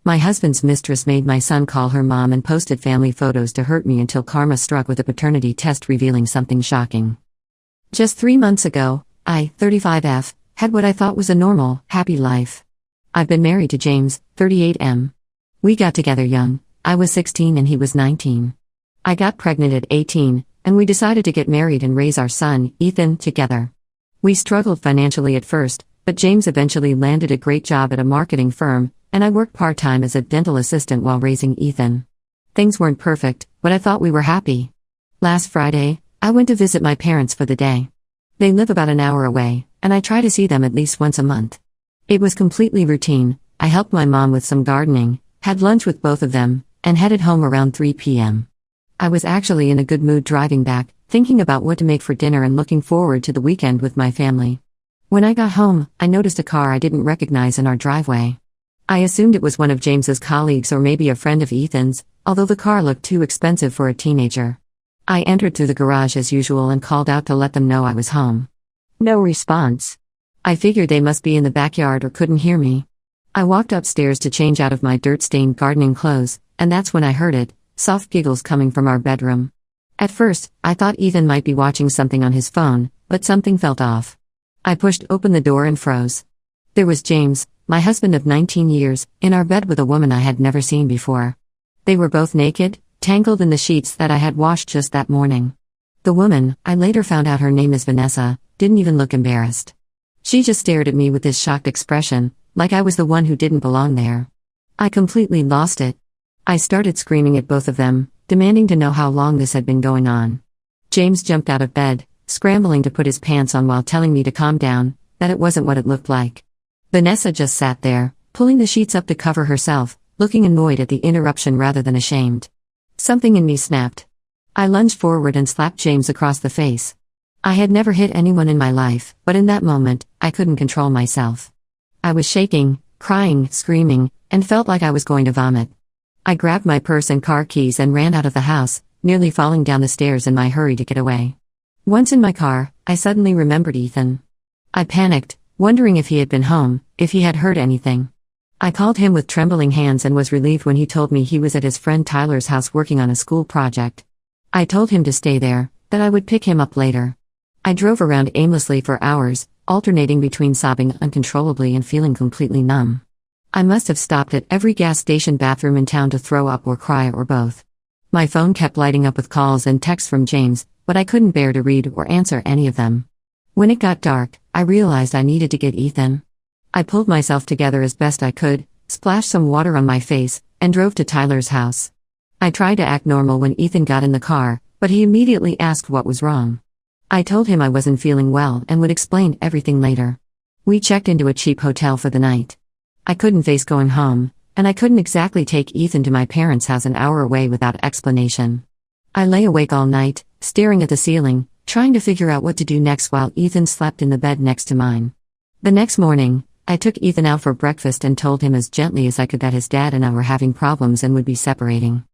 My husband's mistress made my son call her mom and posted family photos to hurt me until karma struck with a paternity test revealing something shocking. Just 3 months ago, I, 35F, had what I thought was a normal, happy life. I've been married to James, 38M. We got together young. I was 16 and he was 19. I got pregnant at 18, and we decided to get married and raise our son, Ethan, together. We struggled financially at first, but James eventually landed a great job at a marketing firm, and I worked part-time as a dental assistant while raising Ethan. Things weren't perfect, but I thought we were happy. Last Friday, I went to visit my parents for the day. They live about an hour away, and I try to see them at least once a month. It was completely routine. I helped my mom with some gardening, had lunch with both of them, and headed home around 3 p.m. I was actually in a good mood driving back, thinking about what to make for dinner and looking forward to the weekend with my family. When I got home, I noticed a car I didn't recognize in our driveway. I assumed it was one of James's colleagues or maybe a friend of Ethan's, although the car looked too expensive for a teenager. I entered through the garage as usual and called out to let them know I was home. No response. I figured they must be in the backyard or couldn't hear me. I walked upstairs to change out of my dirt-stained gardening clothes, and that's when I heard it, soft giggles coming from our bedroom. At first, I thought Ethan might be watching something on his phone, but something felt off. I pushed open the door and froze. There was James, my husband of 19 years, in our bed with a woman I had never seen before. They were both naked, tangled in the sheets that I had washed just that morning. The woman, I later found out her name is Vanessa, didn't even look embarrassed. She just stared at me with this shocked expression, like I was the one who didn't belong there. I completely lost it. I started screaming at both of them, demanding to know how long this had been going on. James jumped out of bed, scrambling to put his pants on while telling me to calm down, that it wasn't what it looked like. Vanessa just sat there, pulling the sheets up to cover herself, looking annoyed at the interruption rather than ashamed. Something in me snapped. I lunged forward and slapped James across the face. I had never hit anyone in my life, but in that moment, I couldn't control myself. I was shaking, crying, screaming, and felt like I was going to vomit. I grabbed my purse and car keys and ran out of the house, nearly falling down the stairs in my hurry to get away. Once in my car, I suddenly remembered Ethan. I panicked, wondering if he had been home, if he had heard anything. I called him with trembling hands and was relieved when he told me he was at his friend Tyler's house working on a school project. I told him to stay there, that I would pick him up later. I drove around aimlessly for hours, alternating between sobbing uncontrollably and feeling completely numb. I must have stopped at every gas station bathroom in town to throw up or cry or both. My phone kept lighting up with calls and texts from James, but I couldn't bear to read or answer any of them. When it got dark, I realized I needed to get Ethan. I pulled myself together as best I could, splashed some water on my face, and drove to Tyler's house. I tried to act normal when Ethan got in the car, but he immediately asked what was wrong. I told him I wasn't feeling well and would explain everything later. We checked into a cheap hotel for the night. I couldn't face going home, and I couldn't exactly take Ethan to my parents' house an hour away without explanation. I lay awake all night, staring at the ceiling, trying to figure out what to do next while Ethan slept in the bed next to mine. The next morning, I took Ethan out for breakfast and told him as gently as I could that his dad and I were having problems and would be separating.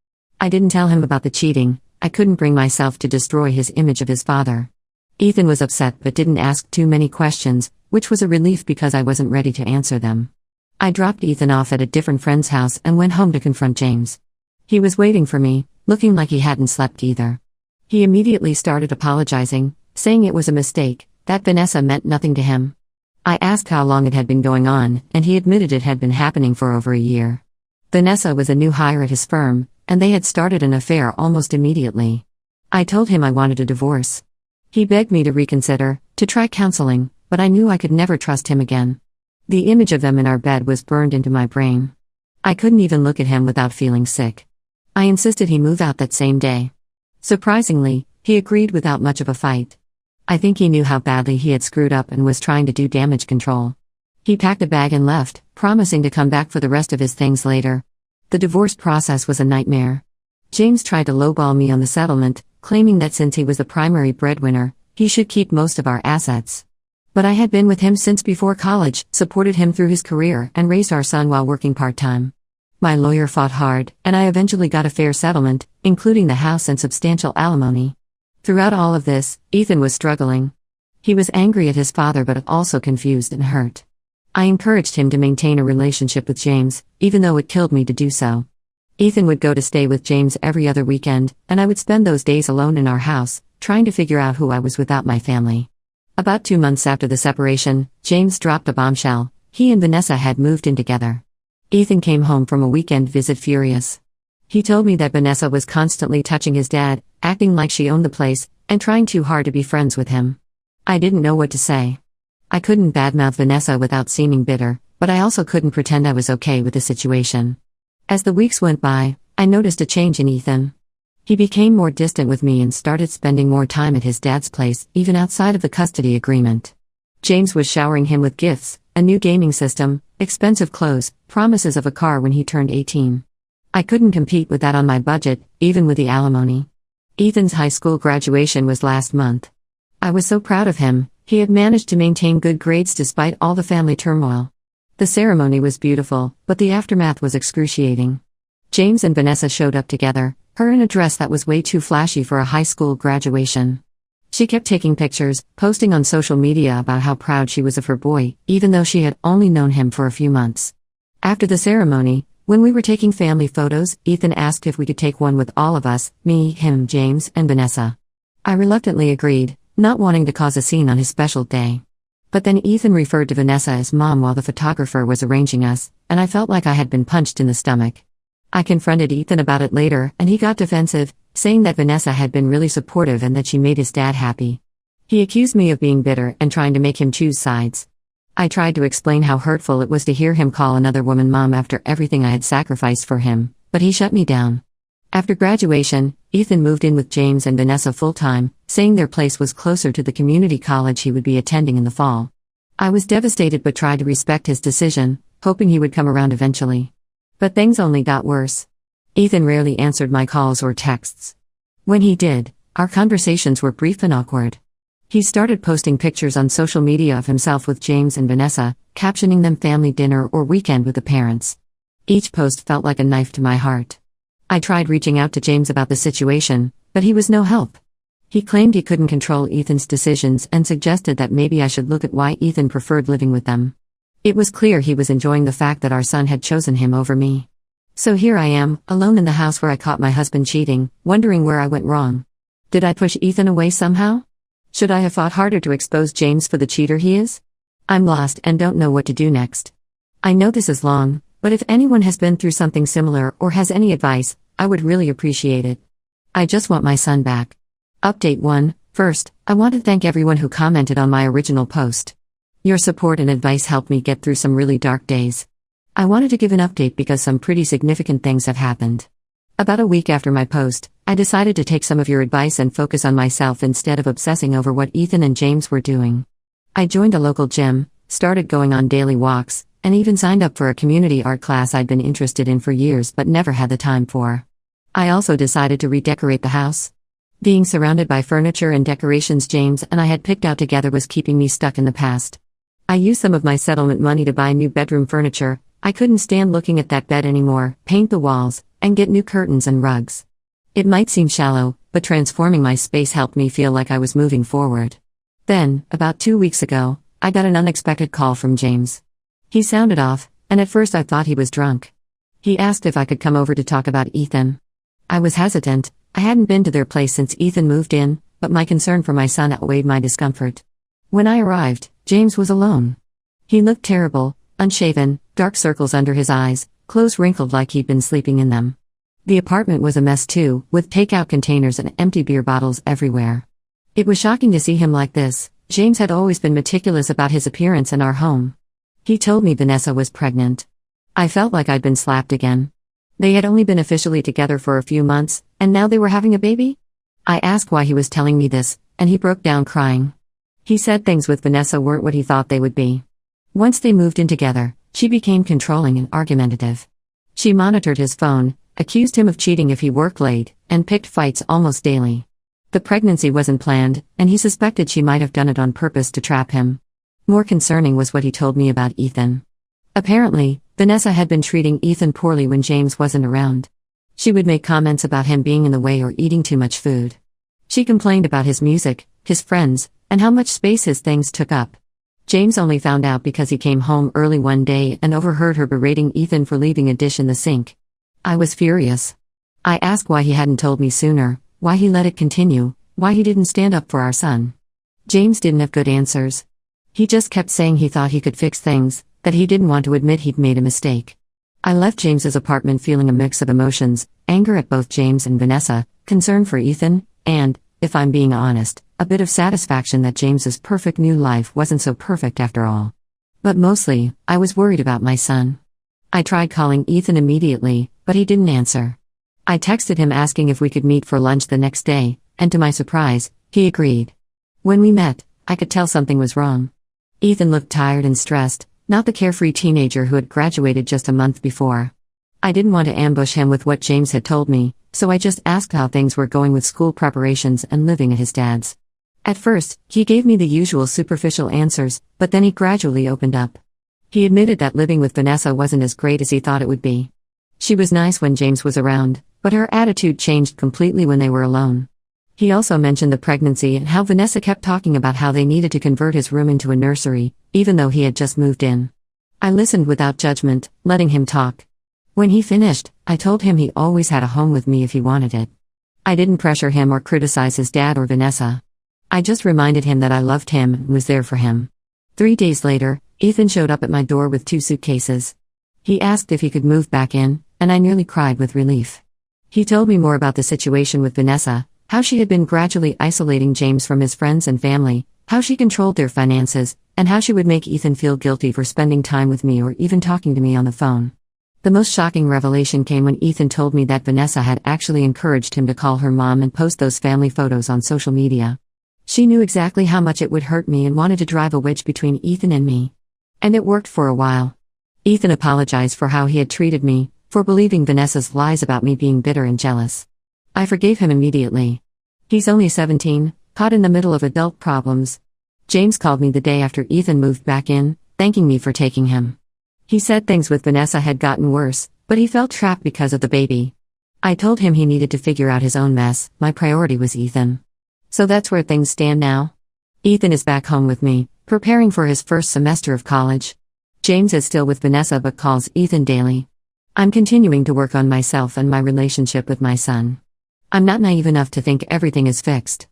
I didn't tell him about the cheating. I couldn't bring myself to destroy his image of his father. Ethan was upset but didn't ask too many questions, which was a relief because I wasn't ready to answer them. I dropped Ethan off at a different friend's house and went home to confront James. He was waiting for me, looking like he hadn't slept either. He immediately started apologizing, saying it was a mistake, that Vanessa meant nothing to him. I asked how long it had been going on, and he admitted it had been happening for over a year. Vanessa was a new hire at his firm, and they had started an affair almost immediately. I told him I wanted a divorce. He begged me to reconsider, to try counseling, but I knew I could never trust him again. The image of them in our bed was burned into my brain. I couldn't even look at him without feeling sick. I insisted he move out that same day. Surprisingly, he agreed without much of a fight. I think he knew how badly he had screwed up and was trying to do damage control. He packed a bag and left, promising to come back for the rest of his things later. The divorce process was a nightmare. James tried to lowball me on the settlement, claiming that since he was the primary breadwinner, he should keep most of our assets. But I had been with him since before college, supported him through his career, and raised our son while working part-time. My lawyer fought hard, and I eventually got a fair settlement, including the house and substantial alimony. Throughout all of this, Ethan was struggling. He was angry at his father but also confused and hurt. I encouraged him to maintain a relationship with James, even though it killed me to do so. Ethan would go to stay with James every other weekend, and I would spend those days alone in our house, trying to figure out who I was without my family. About 2 months after the separation, James dropped a bombshell. He and Vanessa had moved in together. Ethan came home from a weekend visit furious. He told me that Vanessa was constantly touching his dad, acting like she owned the place, and trying too hard to be friends with him. I didn't know what to say. I couldn't badmouth Vanessa without seeming bitter, but I also couldn't pretend I was okay with the situation. As the weeks went by, I noticed a change in Ethan. He became more distant with me and started spending more time at his dad's place, even outside of the custody agreement. James was showering him with gifts, a new gaming system, expensive clothes, promises of a car when he turned 18. I couldn't compete with that on my budget, even with the alimony. Ethan's high school graduation was last month. I was so proud of him. He had managed to maintain good grades despite all the family turmoil. The ceremony was beautiful, but the aftermath was excruciating. James and Vanessa showed up together, her in a dress that was way too flashy for a high school graduation. She kept taking pictures, posting on social media about how proud she was of her boy, even though she had only known him for a few months. After the ceremony, when we were taking family photos, Ethan asked if we could take one with all of us, me, him, James, and Vanessa. I reluctantly agreed, not wanting to cause a scene on his special day. But then Ethan referred to Vanessa as mom while the photographer was arranging us, and I felt like I had been punched in the stomach. I confronted Ethan about it later, and he got defensive, saying that Vanessa had been really supportive and that she made his dad happy. He accused me of being bitter and trying to make him choose sides. I tried to explain how hurtful it was to hear him call another woman mom after everything I had sacrificed for him, but he shut me down. After graduation, Ethan moved in with James and Vanessa full-time, saying their place was closer to the community college he would be attending in the fall. I was devastated but tried to respect his decision, hoping he would come around eventually. But things only got worse. Ethan rarely answered my calls or texts. When he did, our conversations were brief and awkward. He started posting pictures on social media of himself with James and Vanessa, captioning them family dinner or weekend with the parents. Each post felt like a knife to my heart. I tried reaching out to James about the situation, but he was no help. He claimed he couldn't control Ethan's decisions and suggested that maybe I should look at why Ethan preferred living with them. It was clear he was enjoying the fact that our son had chosen him over me. So here I am, alone in the house where I caught my husband cheating, wondering where I went wrong. Did I push Ethan away somehow? Should I have fought harder to expose James for the cheater he is? I'm lost and don't know what to do next. I know this is long, but if anyone has been through something similar or has any advice, I would really appreciate it. I just want my son back. Update 1. First, I want to thank everyone who commented on my original post. Your support and advice helped me get through some really dark days. I wanted to give an update because some pretty significant things have happened. About a week after my post, I decided to take some of your advice and focus on myself instead of obsessing over what Ethan and James were doing. I joined a local gym, started going on daily walks, and even signed up for a community art class I'd been interested in for years but never had the time for. I also decided to redecorate the house. Being surrounded by furniture and decorations James and I had picked out together was keeping me stuck in the past. I used some of my settlement money to buy new bedroom furniture. I couldn't stand looking at that bed anymore, paint the walls, and get new curtains and rugs. It might seem shallow, but transforming my space helped me feel like I was moving forward. Then, about 2 weeks ago, I got an unexpected call from James. He sounded off, and at first I thought he was drunk. He asked if I could come over to talk about Ethan. I was hesitant. I hadn't been to their place since Ethan moved in, but my concern for my son outweighed my discomfort. When I arrived, James was alone. He looked terrible, unshaven, dark circles under his eyes, clothes wrinkled like he'd been sleeping in them. The apartment was a mess too, with takeout containers and empty beer bottles everywhere. It was shocking to see him like this. James had always been meticulous about his appearance and our home. He told me Vanessa was pregnant. I felt like I'd been slapped again. They had only been officially together for a few months, and now they were having a baby? I asked why he was telling me this, and he broke down crying. He said things with Vanessa weren't what he thought they would be. Once they moved in together, she became controlling and argumentative. She monitored his phone, accused him of cheating if he worked late, and picked fights almost daily. The pregnancy wasn't planned, and he suspected she might have done it on purpose to trap him. More concerning was what he told me about Ethan. Apparently, Vanessa had been treating Ethan poorly when James wasn't around. She would make comments about him being in the way or eating too much food. She complained about his music, his friends, and how much space his things took up. James only found out because he came home early one day and overheard her berating Ethan for leaving a dish in the sink. I was furious. I asked why he hadn't told me sooner, why he let it continue, why he didn't stand up for our son. James didn't have good answers. He just kept saying he thought he could fix things, that he didn't want to admit he'd made a mistake. I left James's apartment feeling a mix of emotions, anger at both James and Vanessa, concern for Ethan, and, if I'm being honest, a bit of satisfaction that James's perfect new life wasn't so perfect after all. But mostly, I was worried about my son. I tried calling Ethan immediately, but he didn't answer. I texted him asking if we could meet for lunch the next day, and to my surprise, he agreed. When we met, I could tell something was wrong. Ethan looked tired and stressed, not the carefree teenager who had graduated just a month before. I didn't want to ambush him with what James had told me, so I just asked how things were going with school preparations and living at his dad's. At first, he gave me the usual superficial answers, but then he gradually opened up. He admitted that living with Vanessa wasn't as great as he thought it would be. She was nice when James was around, but her attitude changed completely when they were alone. He also mentioned the pregnancy and how Vanessa kept talking about how they needed to convert his room into a nursery, even though he had just moved in. I listened without judgment, letting him talk. When he finished, I told him he always had a home with me if he wanted it. I didn't pressure him or criticize his dad or Vanessa. I just reminded him that I loved him and was there for him. 3 days later, Ethan showed up at my door with 2 suitcases. He asked if he could move back in, and I nearly cried with relief. He told me more about the situation with Vanessa, how she had been gradually isolating James from his friends and family, how she controlled their finances, and how she would make Ethan feel guilty for spending time with me or even talking to me on the phone. The most shocking revelation came when Ethan told me that Vanessa had actually encouraged him to call her mom and post those family photos on social media. She knew exactly how much it would hurt me and wanted to drive a wedge between Ethan and me. And it worked for a while. Ethan apologized for how he had treated me, for believing Vanessa's lies about me being bitter and jealous. I forgave him immediately. He's only 17, caught in the middle of adult problems. James called me the day after Ethan moved back in, thanking me for taking him. He said things with Vanessa had gotten worse, but he felt trapped because of the baby. I told him he needed to figure out his own mess. My priority was Ethan. So that's where things stand now. Ethan is back home with me, preparing for his first semester of college. James is still with Vanessa but calls Ethan daily. I'm continuing to work on myself and my relationship with my son. I'm not naive enough to think everything is fixed.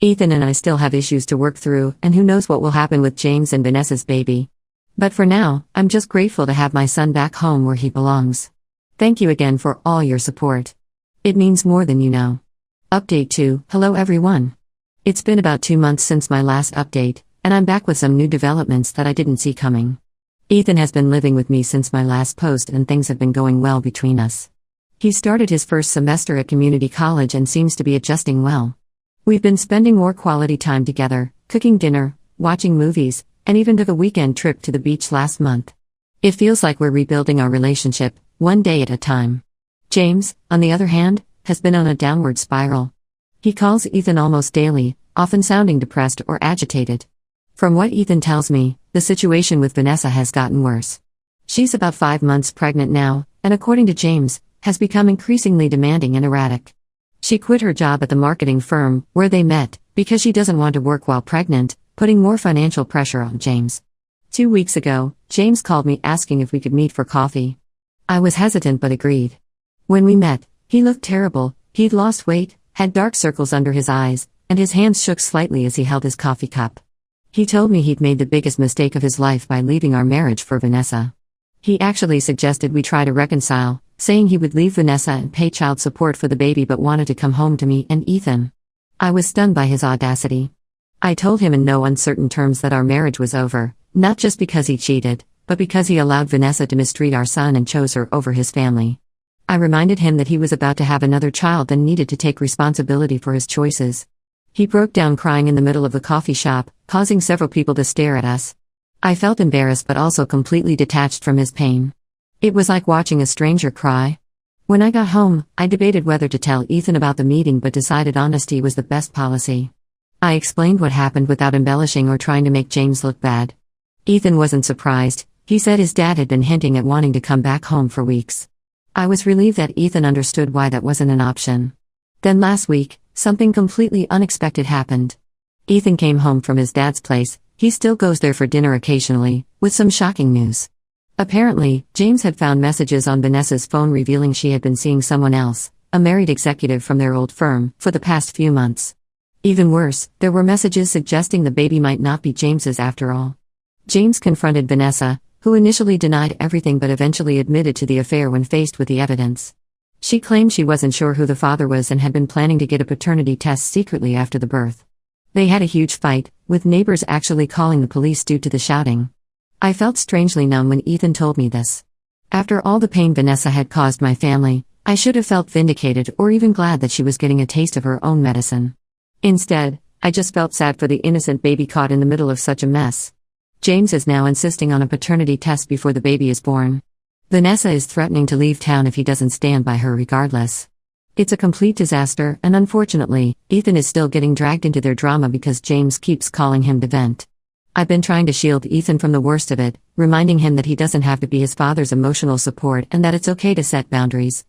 Ethan and I still have issues to work through, and who knows what will happen with James and Vanessa's baby. But for now, I'm just grateful to have my son back home where he belongs. Thank you again for all your support. It means more than you know. Update 2. Hello everyone. It's been about 2 months since my last update, and I'm back with some new developments that I didn't see coming. Ethan has been living with me since my last post and things have been going well between us. He started his first semester at community college and seems to be adjusting well. We've been spending more quality time together, cooking dinner, watching movies, and even took a weekend trip to the beach last month. It feels like we're rebuilding our relationship, one day at a time. James, on the other hand, has been on a downward spiral. He calls Ethan almost daily, often sounding depressed or agitated. From what Ethan tells me, the situation with Vanessa has gotten worse. She's about 5 months pregnant now, and according to James, has become increasingly demanding and erratic. She quit her job at the marketing firm, where they met, because she doesn't want to work while pregnant, putting more financial pressure on James. 2 weeks ago, James called me asking if we could meet for coffee. I was hesitant but agreed. When we met, he looked terrible. He'd lost weight, had dark circles under his eyes, and his hands shook slightly as he held his coffee cup. He told me he'd made the biggest mistake of his life by leaving our marriage for Vanessa. He actually suggested we try to reconcile, saying he would leave Vanessa and pay child support for the baby but wanted to come home to me and Ethan. I was stunned by his audacity. I told him in no uncertain terms that our marriage was over, not just because he cheated, but because he allowed Vanessa to mistreat our son and chose her over his family. I reminded him that he was about to have another child and needed to take responsibility for his choices. He broke down crying in the middle of the coffee shop, causing several people to stare at us. I felt embarrassed but also completely detached from his pain. It was like watching a stranger cry. When I got home, I debated whether to tell Ethan about the meeting but decided honesty was the best policy. I explained what happened without embellishing or trying to make James look bad. Ethan wasn't surprised. He said his dad had been hinting at wanting to come back home for weeks. I was relieved that Ethan understood why that wasn't an option. Then last week, something completely unexpected happened. Ethan came home from his dad's place, he still goes there for dinner occasionally, with some shocking news. Apparently, James had found messages on Vanessa's phone revealing she had been seeing someone else, a married executive from their old firm, for the past few months. Even worse, there were messages suggesting the baby might not be James's after all. James confronted Vanessa, who initially denied everything but eventually admitted to the affair when faced with the evidence. She claimed she wasn't sure who the father was and had been planning to get a paternity test secretly after the birth. They had a huge fight, with neighbors actually calling the police due to the shouting. I felt strangely numb when Ethan told me this. After all the pain Vanessa had caused my family, I should have felt vindicated or even glad that she was getting a taste of her own medicine. Instead, I just felt sad for the innocent baby caught in the middle of such a mess. James is now insisting on a paternity test before the baby is born. Vanessa is threatening to leave town if he doesn't stand by her regardless. It's a complete disaster, and unfortunately, Ethan is still getting dragged into their drama because James keeps calling him to vent. I've been trying to shield Ethan from the worst of it, reminding him that he doesn't have to be his father's emotional support and that it's okay to set boundaries.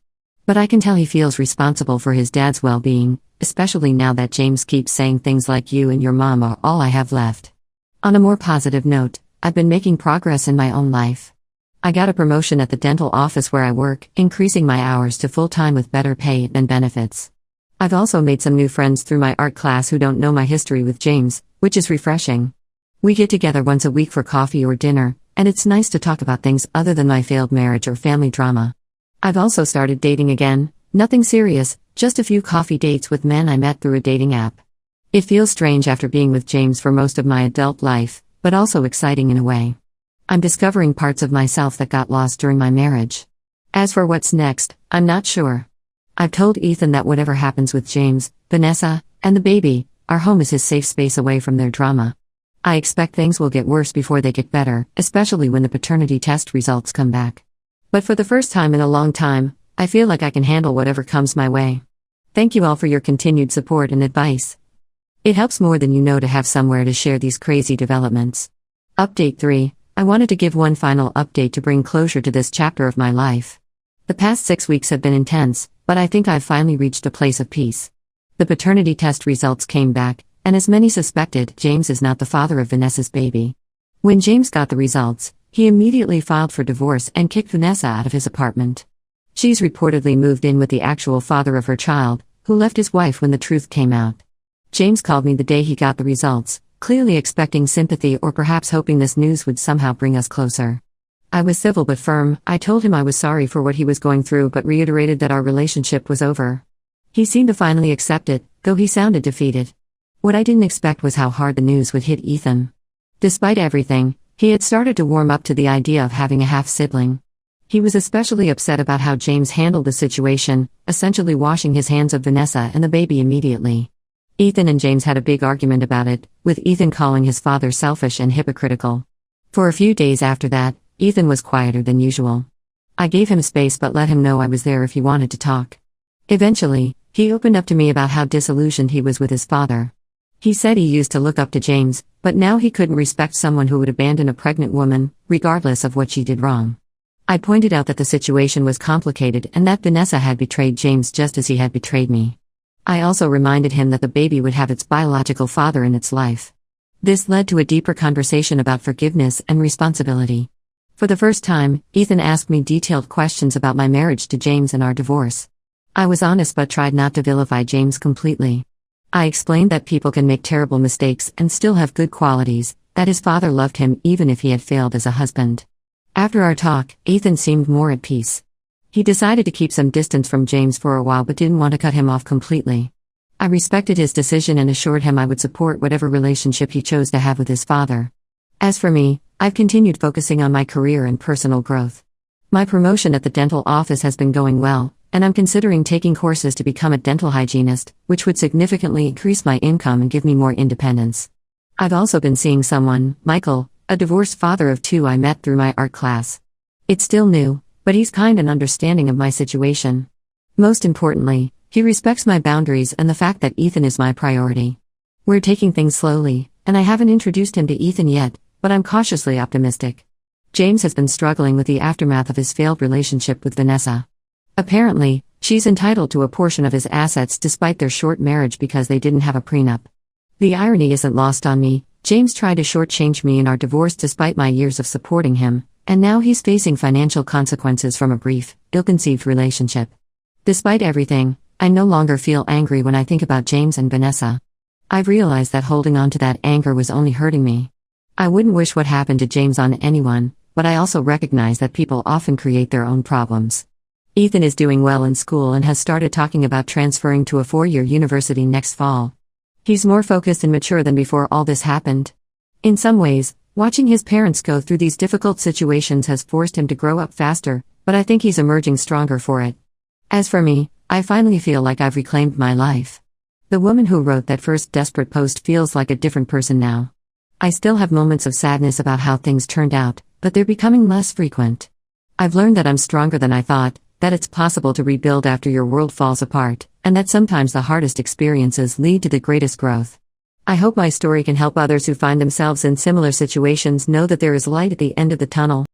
But I can tell he feels responsible for his dad's well-being, especially now that James keeps saying things like "you and your mom are all I have left." On a more positive note, I've been making progress in my own life. I got a promotion at the dental office where I work, increasing my hours to full-time with better pay and benefits. I've also made some new friends through my art class who don't know my history with James, which is refreshing. We get together once a week for coffee or dinner, and it's nice to talk about things other than my failed marriage or family drama. I've also started dating again, nothing serious, just a few coffee dates with men I met through a dating app. It feels strange after being with James for most of my adult life, but also exciting in a way. I'm discovering parts of myself that got lost during my marriage. As for what's next, I'm not sure. I've told Ethan that whatever happens with James, Vanessa, and the baby, our home is his safe space away from their drama. I expect things will get worse before they get better, especially when the paternity test results come back. But for the first time in a long time, I feel like I can handle whatever comes my way. Thank you all for your continued support and advice. It helps more than you know to have somewhere to share these crazy developments. Update 3. I wanted to give one final update to bring closure to this chapter of my life. The past 6 weeks have been intense, but I think I've finally reached a place of peace. The paternity test results came back, and as many suspected, James is not the father of Vanessa's baby. When James got the results, he immediately filed for divorce and kicked Vanessa out of his apartment. She's reportedly moved in with the actual father of her child, who left his wife when the truth came out. James called me the day he got the results, clearly expecting sympathy or perhaps hoping this news would somehow bring us closer. I was civil but firm. I told him I was sorry for what he was going through but reiterated that our relationship was over. He seemed to finally accept it, though he sounded defeated. What I didn't expect was how hard the news would hit Ethan. Despite everything, he had started to warm up to the idea of having a half-sibling. He was especially upset about how James handled the situation, essentially washing his hands of Vanessa and the baby immediately. Ethan and James had a big argument about it, with Ethan calling his father selfish and hypocritical. For a few days after that, Ethan was quieter than usual. I gave him space but let him know I was there if he wanted to talk. Eventually, he opened up to me about how disillusioned he was with his father. He said he used to look up to James, but now he couldn't respect someone who would abandon a pregnant woman, regardless of what she did wrong. I pointed out that the situation was complicated and that Vanessa had betrayed James just as he had betrayed me. I also reminded him that the baby would have its biological father in its life. This led to a deeper conversation about forgiveness and responsibility. For the first time, Ethan asked me detailed questions about my marriage to James and our divorce. I was honest but tried not to vilify James completely. I explained that people can make terrible mistakes and still have good qualities, that his father loved him even if he had failed as a husband. After our talk, Ethan seemed more at peace. He decided to keep some distance from James for a while but didn't want to cut him off completely. I respected his decision and assured him I would support whatever relationship he chose to have with his father. As for me, I've continued focusing on my career and personal growth. My promotion at the dental office has been going well, and I'm considering taking courses to become a dental hygienist, which would significantly increase my income and give me more independence. I've also been seeing someone, Michael, a divorced father of 2 I met through my art class. It's still new, but he's kind and understanding of my situation. Most importantly, he respects my boundaries and the fact that Ethan is my priority. We're taking things slowly, and I haven't introduced him to Ethan yet, but I'm cautiously optimistic. James has been struggling with the aftermath of his failed relationship with Vanessa. Apparently, she's entitled to a portion of his assets despite their short marriage because they didn't have a prenup. The irony isn't lost on me. James tried to shortchange me in our divorce despite my years of supporting him, and now he's facing financial consequences from a brief, ill-conceived relationship. Despite everything, I no longer feel angry when I think about James and Vanessa. I've realized that holding on to that anger was only hurting me. I wouldn't wish what happened to James on anyone, but I also recognize that people often create their own problems. Ethan is doing well in school and has started talking about transferring to a 4-year university next fall. He's more focused and mature than before all this happened. In some ways, watching his parents go through these difficult situations has forced him to grow up faster, but I think he's emerging stronger for it. As for me, I finally feel like I've reclaimed my life. The woman who wrote that first desperate post feels like a different person now. I still have moments of sadness about how things turned out, but they're becoming less frequent. I've learned that I'm stronger than I thought, that it's possible to rebuild after your world falls apart, and that sometimes the hardest experiences lead to the greatest growth. I hope my story can help others who find themselves in similar situations know that there is light at the end of the tunnel.